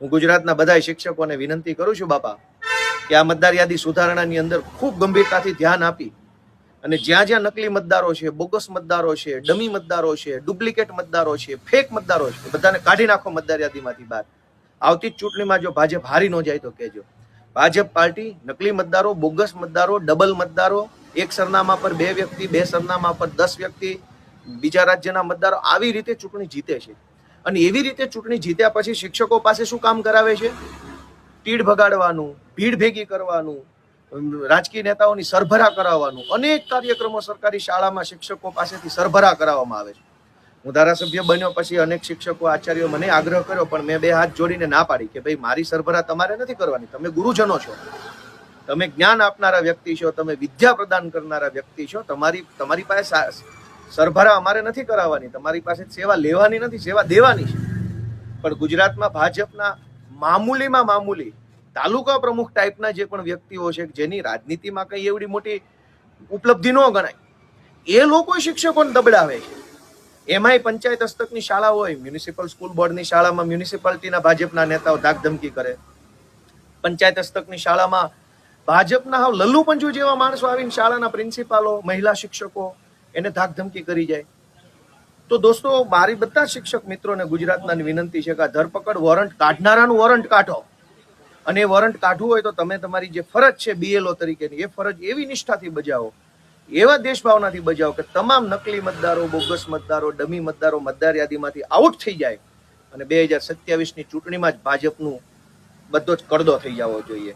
હું ગુજરાતના બધા શિક્ષકોને વિનંતી કરું છું બાપા કે આ મતદાર યાદી સુધારણાની અંદર ખૂબ ગંભીરતાથી ધ્યાન આપી અને જ્યાં જ્યાં નકલી મતદારો છે, બોગસ મતદારો છે, ડમી મતદારો છે, ડુપ્લિકેટ મતદારો છે, ફેક મતદારો છે, બધાને કાઢી નાખો મતદાર યાદીમાંથી બહાર. આવતી જ ચૂંટણીમાં જો ભાજપ હારી ન જાય તો કહેજો. ભાજપ પાર્ટી નકલી મતદારો, બોગસ મતદારો, ડબલ મતદારો, એક સરનામા પર 2 વ્યક્તિ, 2 સરનામા પર 10 વ્યક્તિ, બીજા રાજ્યના મતદારો, આવી રીતે ચૂંટણી જીતે છે. અને એવી રીતે ચૂંટણી જીત્યા પછી શિક્ષકો પાસે શું કામ કરાવે છે? તીડ ભગાડવાનું, ભીડ ભેગી કરવાનું, રાજકીય નેતાઓની સરભરા કરાવવાનું, અનેક કાર્યક્રમો સરકારી શાળામાં શિક્ષકો પાસેથી સરભરા કરાવવામાં આવે છે. હું ધારાસભ્ય બન્યો પછી અનેક શિક્ષકો, આચાર્યો મને આગ્રહ કર્યો, પણ મેં 2 હાથ જોડીને ના પાડી કે ભાઈ મારી સરભરા તમારે નથી કરવાની. તમે ગુરુજનો છો, તમે જ્ઞાન આપનારા વ્યક્તિ છો, તમે વિદ્યા પ્રદાન કરનારા વ્યક્તિ છો. તમારી પાસે સરભરા અમારે નથી કરાવવાની, તમારી પાસે સેવા લેવાની નથી, સેવા દેવાની છે. પણ ગુજરાતમાં ભાજપના મામૂલીમાં મામૂલી તાલુકા પ્રમુખ ટાઈપના જે પણ વ્યક્તિઓ છે, જેની રાજનીતિમાં કઈ એવડી મોટી ઉપલબ્ધિ ન ગણાય, એ લોકો શિક્ષકોને દબડાવે છે. એમાંય પંચાયત હસ્તકની શાળા હોય, મ્યુનિસિપલ સ્કૂલ બોર્ડની શાળામાં મ્યુનિસિપાલિટીના ભાજપના નેતાઓ ધાકધમકી કરે. પંચાયત હસ્તકની શાળામાં ભાજપના હાવ લલ્લુ પંજુ જેવા માણસો આવીને શાળાના પ્રિન્સિપાલો, મહિલા શિક્ષકો એને ધાકધમકી કરી જાય. તો દોસ્તો, મારી બધા શિક્ષક મિત્રોને ગુજરાતના વિનંતી છે કે આ ધરપકડ વોરંટ કાઢનારાનું વોરંટ કાઢો. અને એ વોરંટ કાઢવું હોય તો તમે તમારી જે ફરજ છે BLO તરીકેની, એ ફરજ એવી નિષ્ઠાથી બજાવો, એવા દેશભાવનાથી બજાવો કે તમામ નકલી મતદારો, બોગસ મતદારો, ડમી મતદારો મતદાર યાદીમાંથી આઉટ થઈ જાય અને 2027ની ચૂંટણીમાં જ ભાજપનું બધો જ કડદો થઈ જવો જોઈએ.